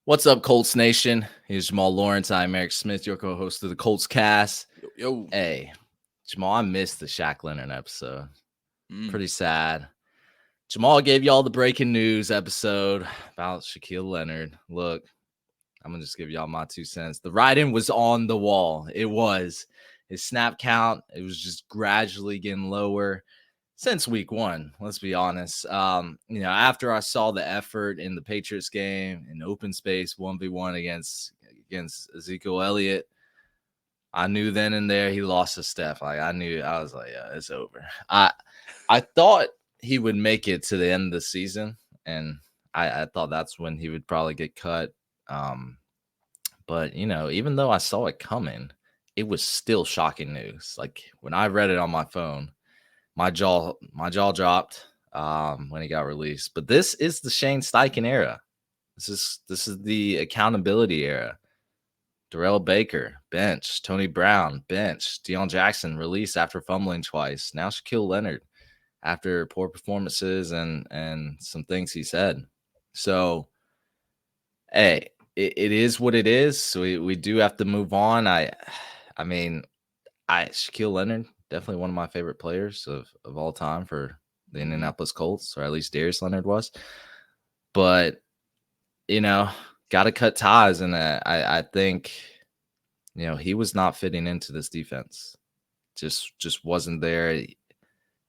What's up, Colts Nation? Here's Jamal Lawrence. I'm Eric Smith, your co-host of the Colts Cast. Yo. Hey, Jamal, I missed the Shaq Leonard episode. Pretty sad. Jamal gave you all the breaking news episode about Shaquille Leonard. Look, I'm going to just give y'all my 2 cents. The writing was on the wall. It was. His snap count, it was just gradually getting lower since week 1, let's be honest. After I saw the effort in the Patriots game in open space 1v1 against Ezekiel Elliott, I knew then and there he lost a step. I was like, yeah, it's over. I thought he would make it to the end of the season, and I thought that's when he would probably get cut. But even though I saw it coming, it was still shocking news. Like when I read it on my phone, my jaw dropped when he got released. But this is the Shane Steichen era. This is the accountability era. Darrell Baker, bench. Tony Brown, bench. Deion Jackson, released after fumbling twice. Now Shaquille Leonard, after poor performances and some things he said. So, hey, it is what it is. So we do have to move on. Shaquille Leonard, definitely one of my favorite players of all time for the Indianapolis Colts, or at least Darius Leonard was. But, got to cut ties. And I think, he was not fitting into this defense. Just wasn't there. He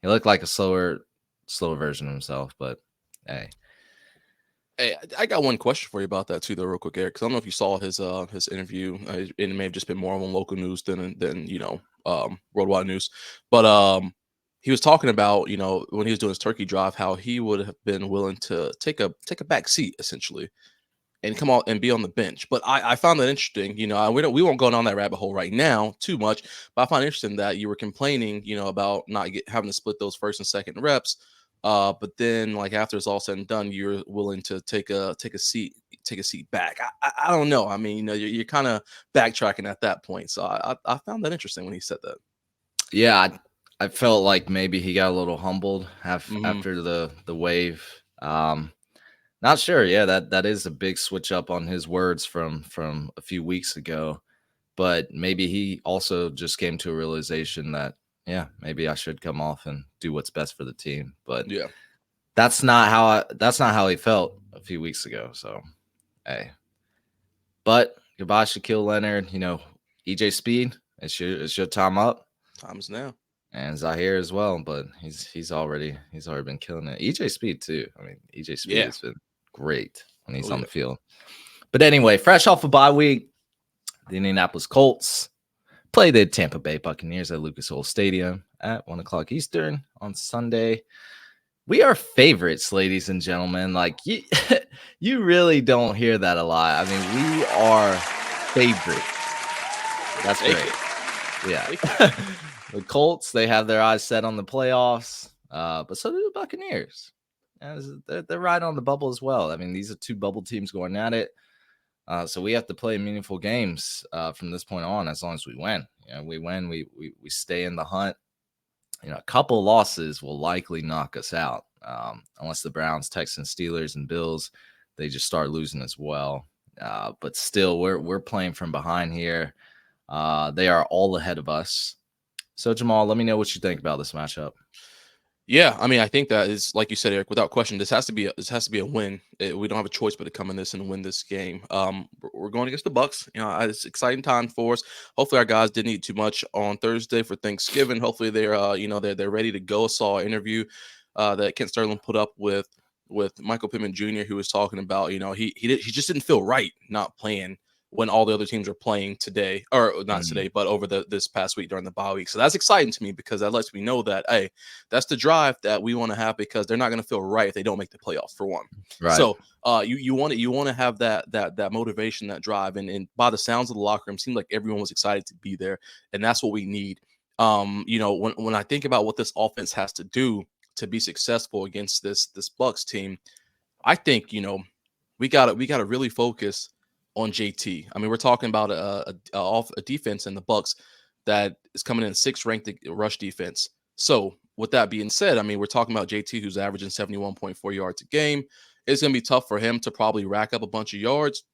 looked like a slower version of himself. But, hey. Hey, I got one question for you about that too, though, real quick, Eric. Because I don't know if you saw his interview. It may have just been more on local news than worldwide news. But he was talking about when he was doing his turkey drive, how he would have been willing to take a back seat essentially, and come out and be on the bench. But I found that interesting. We won't go down that rabbit hole right now too much. But I find it interesting that you were complaining, about not having to split those first and second reps. But then, like after it's all said and done, you're willing to take a seat back. I don't know. I mean, you're kind of backtracking at that point. So I found that interesting when he said that. Yeah, I felt like maybe he got a little humbled after the wave. Not sure. Yeah, that is a big switch up on his words from a few weeks ago. But maybe he also just came to a realization that, yeah, maybe I should come off and do what's best for the team. But yeah, that's not how he felt a few weeks ago. So, hey. But goodbye, Shaquille Leonard. EJ Speed, it's your time up. Time's now. And Zaire as well, but he's already been killing it. EJ Speed too. I mean, EJ Speed has been great when he's on the field. But anyway, fresh off a bye week, the Indianapolis Colts play the Tampa Bay Buccaneers at Lucas Oil Stadium at 1:00 Eastern on Sunday. We are favorites, ladies and gentlemen. Like you really don't hear that a lot. I mean, we are favorites. That's great. Yeah. The Colts, they have their eyes set on the playoffs, but so do the Buccaneers. They're right on the bubble as well. I mean, these are two bubble teams going at it. So we have to play meaningful games from this point on, as long as we win. We win, we stay in the hunt. A couple losses will likely knock us out, unless the Browns, Texans, Steelers, and Bills, they just start losing as well. But still, we're playing from behind here. They are all ahead of us. So, Jamal, let me know what you think about this matchup. Yeah, I mean, I think that is, like you said, Eric, without question, this has to be a win. We don't have a choice but to come in this and win this game. We're going against the Bucs. It's an exciting time for us. Hopefully, our guys didn't eat too much on Thursday for Thanksgiving. Hopefully, they're ready to go. I saw an interview that Kent Sterling put up with Michael Pittman Jr., who was talking about, he just didn't feel right not playing when all the other teams are playing today, or not today, but over this past week during the bye week. So that's exciting to me, because that lets me know that, hey, that's the drive that we want to have, because they're not going to feel right if they don't make the playoffs, for one. Right. So you want to have that motivation, that drive, and by the sounds of the locker room, it seemed like everyone was excited to be there, and that's what we need. When I think about what this offense has to do to be successful against this Bucs team, I think we got to really focus on JT. I mean, we're talking about a defense in the Bucs that is coming in 6th ranked rush defense. So, with that being said, I mean, we're talking about JT, who's averaging 71.4 yards a game. It's going to be tough for him to probably rack up a bunch of yards.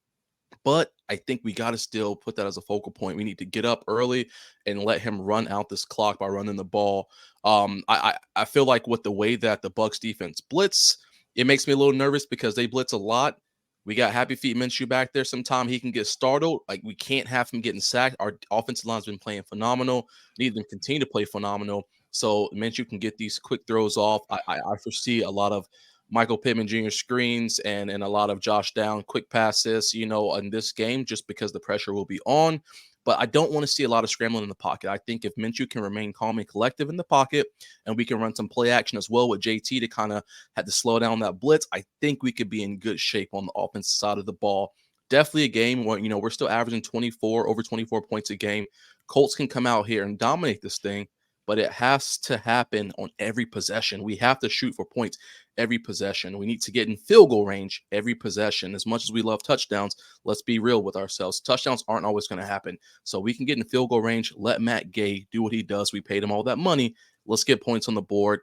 But I think we got to still put that as a focal point. We need to get up early and let him run out this clock by running the ball. I feel like with the way that the Bucs defense blitz, it makes me a little nervous because they blitz a lot. We got Happy Feet Minshew back there. Sometime he can get startled. Like, we can't have him getting sacked. Our offensive line's been playing phenomenal. Need them to continue to play phenomenal. So Minshew can get these quick throws off. I foresee a lot of Michael Pittman Jr. screens and a lot of Josh Down quick passes, in this game, just because the pressure will be on. But I don't want to see a lot of scrambling in the pocket. I think if Minshew can remain calm and collective in the pocket, and we can run some play action as well with JT to kind of have to slow down that blitz, I think we could be in good shape on the offensive side of the ball. Definitely a game where, we're still averaging over 24 points a game. Colts can come out here and dominate this thing, but it has to happen on every possession. We have to shoot for points every possession. We need to get in field goal range every possession. As much as we love touchdowns, let's be real with ourselves. Touchdowns aren't always going to happen. So we can get in field goal range, let Matt Gay do what he does. We paid him all that money. Let's get points on the board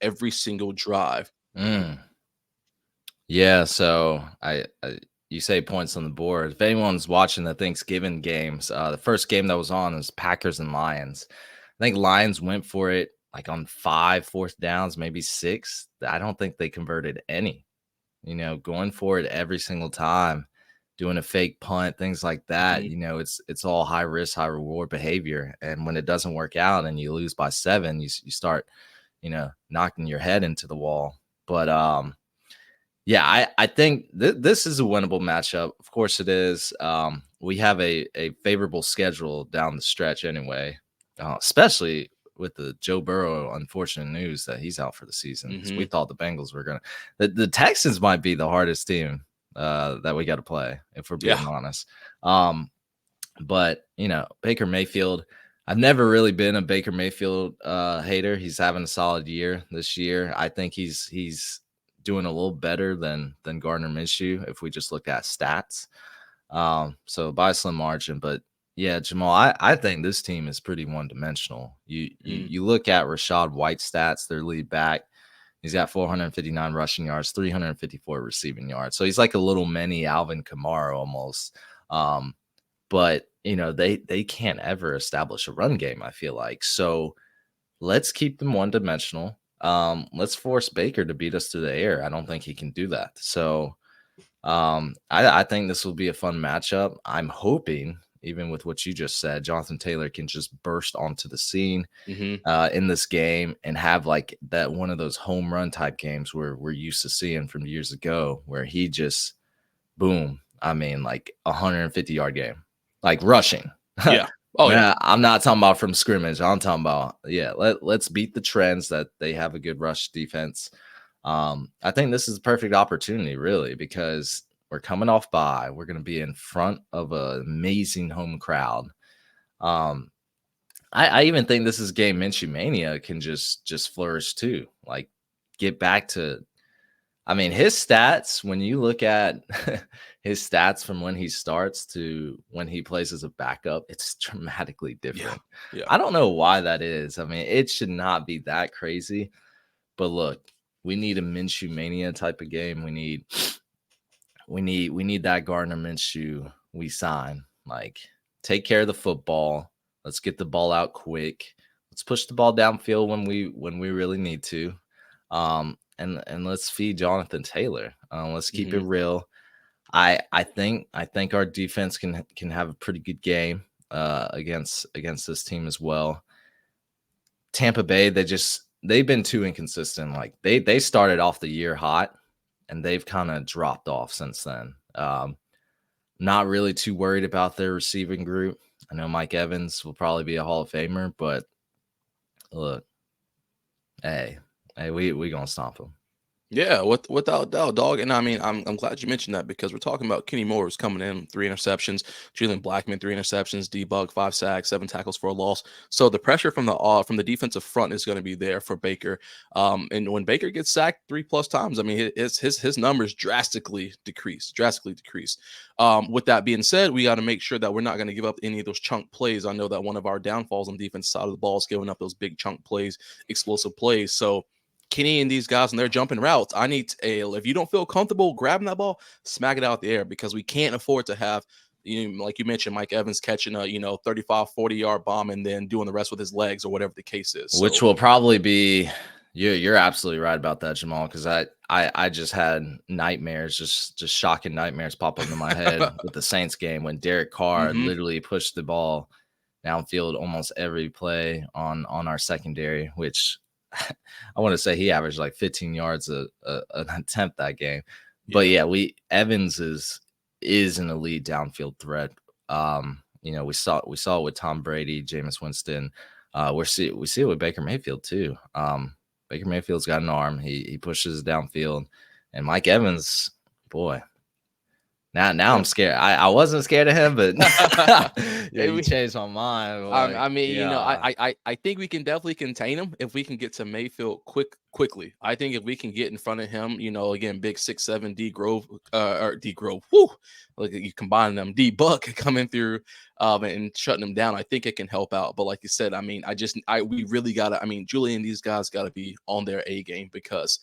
every single drive. Yeah, so you say points on the board. If anyone's watching the Thanksgiving games, the first game that was on was Packers and Lions. I think Lions went for it like on 5 4th downs, maybe 6. I don't think they converted any. Going for it every single time, doing a fake punt, things like that. It's all high risk, high reward behavior. And when it doesn't work out and you lose by 7, you start, knocking your head into the wall. But yeah, I think this is a winnable matchup. Of course it is. We have a favorable schedule down the stretch anyway, especially with the Joe Burrow unfortunate news that he's out for the season. We thought the Bengals were going to. The Texans might be the hardest team that we got to play, if we're being honest. But, Baker Mayfield, I've never really been a Baker Mayfield hater. He's having a solid year this year. I think he's doing a little better than Gardner Minshew if we just look at stats. So by a slim margin, but yeah, Jamal, I think this team is pretty one-dimensional. You look at Rachaad White's stats, their lead back. He's got 459 rushing yards, 354 receiving yards. So he's like a little mini Alvin Kamara almost. But they can't ever establish a run game, I feel like. So let's keep them one-dimensional. Let's force Baker to beat us through the air. I don't think he can do that. So I think this will be a fun matchup. I'm hoping, even with what you just said, Jonathan Taylor can just burst onto the scene in this game and have like that one of those home run type games where we're used to seeing from years ago, where he just boom. I mean, like 150-yard game, like rushing. Yeah. Oh, yeah. I'm not talking about from scrimmage. I'm talking about, let's beat the trends that they have a good rush defense. I think this is a perfect opportunity, really, because we're coming off bye. We're going to be in front of an amazing home crowd. I even think this is game Minshew mania can just flourish too. Like, get back to, I mean, his stats, when you look at his stats from when he starts to when he plays as a backup, it's dramatically different. Yeah. I don't know why that is. I mean, it should not be that crazy. But look, we need a Minshew mania type of game. We need that Gardner Minshew we sign. Like, take care of the football. Let's get the ball out quick. Let's push the ball downfield when we really need to. And let's feed Jonathan Taylor. Let's keep it real. I think our defense can have a pretty good game against this team as well. Tampa Bay, they've been too inconsistent. Like, they started off the year hot and they've kind of dropped off since then. Not really too worried about their receiving group. I know Mike Evans will probably be a Hall of Famer, but look, hey, we gonna stomp him. Yeah, without doubt, dog. And I mean, I'm glad you mentioned that because we're talking about Kenny Moore who's coming in 3 interceptions, Julian Blackman 3 interceptions, D-Bug 5 sacks, 7 tackles for a loss. So the pressure from the defensive front is going to be there for Baker. And when Baker gets sacked 3+ times, I mean his numbers drastically decrease, drastically decrease. With that being said, we got to make sure that we're not going to give up any of those chunk plays. I know that one of our downfalls on defense side of the ball is giving up those big chunk plays, explosive plays. So Kenny and these guys, and they're jumping routes. I need if you don't feel comfortable grabbing that ball, smack it out the air because we can't afford to have, like you mentioned, Mike Evans catching a 35, 40-yard bomb and then doing the rest with his legs or whatever the case is. Which will probably be you're absolutely right about that, Jamal, because I just had nightmares, just shocking nightmares pop up in my head with the Saints game when Derek Carr literally pushed the ball downfield almost every play on our secondary, which I want to say he averaged like 15 yards an attempt that game. But yeah, Evans is an elite downfield threat. We saw it with Tom Brady, Jameis Winston. We see it with Baker Mayfield too. Baker Mayfield's got an arm. He pushes downfield, and Mike Evans, boy. Now I'm scared. I wasn't scared of him, but you changed my mind. Like, I mean, I think we can definitely contain him if we can get to Mayfield quickly. I think if we can get in front of him, again, big 6'7" D Grove or D Grove, like you combine them, D Buck coming through and shutting him down. I think it can help out. But like you said, I mean, we really gotta. I mean, Julian and these guys gotta be on their A game because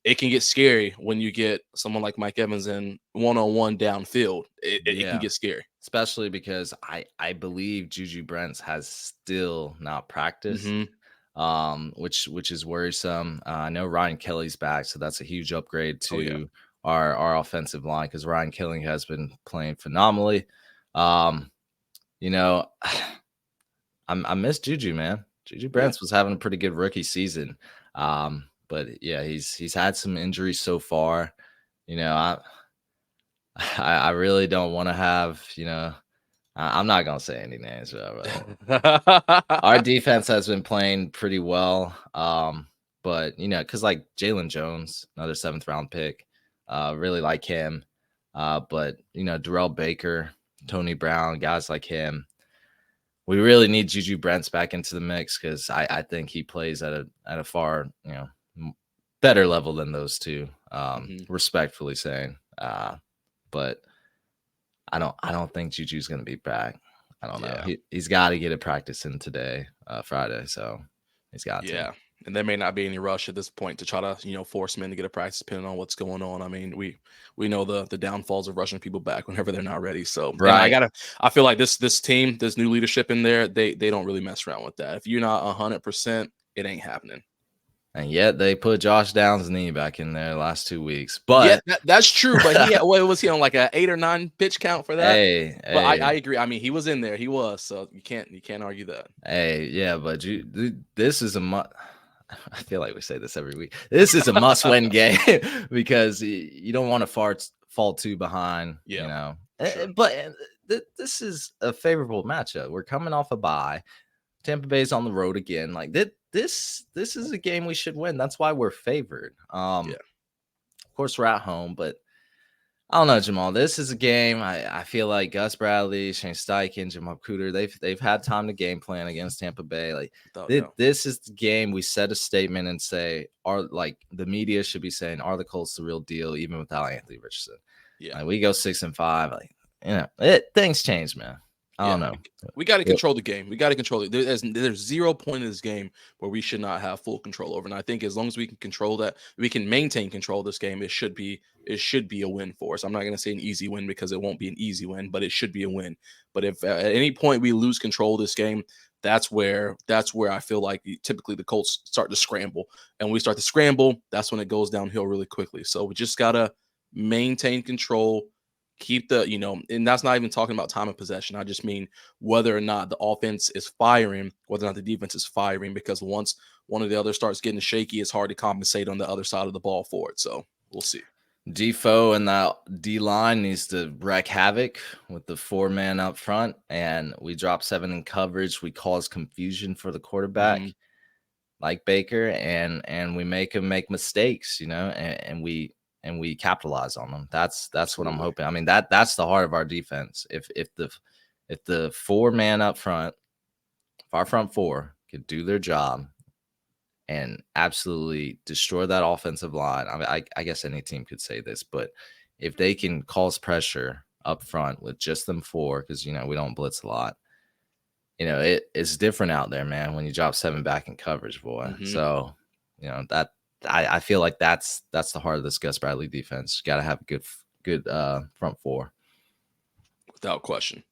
it can get scary when you get someone like Mike Evans in one-on-one downfield. It can get scary. Especially because I believe Juju Brents has still not practiced, which is worrisome. I know Ryan Kelly's back, so that's a huge upgrade to our offensive line because Ryan Kelly has been playing phenomenally. I miss Juju, man. Juju Brents was having a pretty good rookie season. But yeah, he's had some injuries so far. I really don't want to have, I'm not going to say any names, but our defense has been playing pretty well. But, because like Jalen Jones, another 7th-round pick, really like him. But, Darrell Baker, Tony Brown, guys like him, we really need Juju Brents back into the mix because I think he plays at a far, better level than those two, respectfully saying. But I don't think Juju's going to be back. I don't know. He's got to get a practice in today, Friday. So he's got to. Yeah. And there may not be any rush at this point to try to, force him in to get a practice depending on what's going on. I mean, we know the downfalls of rushing people back whenever they're not ready. So I feel like this team, this new leadership in there, they don't really mess around with that. If you're not 100%, it ain't happening. And yet they put Josh Downs' knee back in there last 2 weeks. But yeah, that's true. But was he on like a 8 or 9 pitch count for that? But I agree. I mean, he was in there. He was. So you can't argue that. Hey, yeah, but this is I feel like we say this every week. This is a must-win game because you don't want to fall too behind. Yeah, sure. But this is a favorable matchup. We're coming off a bye. Tampa Bay's on the road again. Like this is a game we should win. That's why we're favored. Of course we're at home, but I don't know, Jamal. This is a game. I feel like Gus Bradley, Shane Steichen, Jamal Cooter, they've had time to game plan against Tampa Bay. Like this is the game we set a statement and say, the media should be saying, are the Colts the real deal, even without Anthony Richardson? Yeah, like, we go 6-5. Things change, man. I don't know. We got to control the game. We got to control it. There's 0 point in this game where we should not have full control over. And I think as long as we can control that, we can maintain control of this game. It should be a win for us. I'm not going to say an easy win because it won't be an easy win, but it should be a win. But if at any point we lose control of this game, that's where I feel like typically the Colts start to scramble. And when we start to scramble, that's when it goes downhill really quickly. So we just got to maintain control. Keep the, and that's not even talking about time of possession. I just mean whether or not the offense is firing, whether or not the defense is firing, because once one or the other starts getting shaky, it's hard to compensate on the other side of the ball for it. So we'll see. Defoe and that D-line needs to wreak havoc with the 4-man up front, and we drop 7 in coverage. We cause confusion for the quarterback. like Baker, and we make him make mistakes, and we capitalize on them. That's what I'm hoping. I mean, that's the heart of our defense. If the 4-man up front, if our front 4 could do their job and absolutely destroy that offensive line. I mean, I guess any team could say this, but if they can cause pressure up front with just them 4, because we don't blitz a lot. It's different out there, man, when you drop 7 back in coverage, boy. Mm-hmm. So, that I feel like that's the heart of this Gus Bradley defense. Got to have a good front 4. Without question.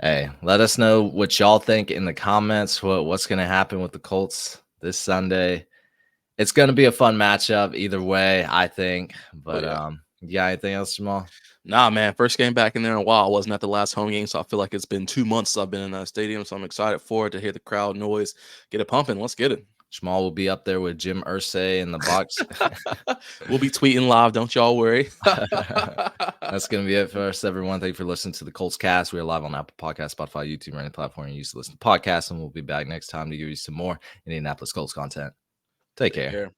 Hey, let us know what y'all think in the comments. What's going to happen with the Colts this Sunday? It's going to be a fun matchup either way, I think. But you got anything else, Jamal? Nah, man. First game back in there in a while. I wasn't at the last home game, so I feel like it's been 2 months since I've been in that stadium. So I'm excited for it to hear the crowd noise, get it pumping. Let's get it. Jamal will be up there with Jim Irsay in the box. We'll be tweeting live. Don't y'all worry. That's going to be it for us, everyone. Thank you for listening to the Colts Cast. We are live on Apple Podcasts, Spotify, YouTube, or any platform you use to listen to podcasts. And we'll be back next time to give you some more Indianapolis Colts content. Take care.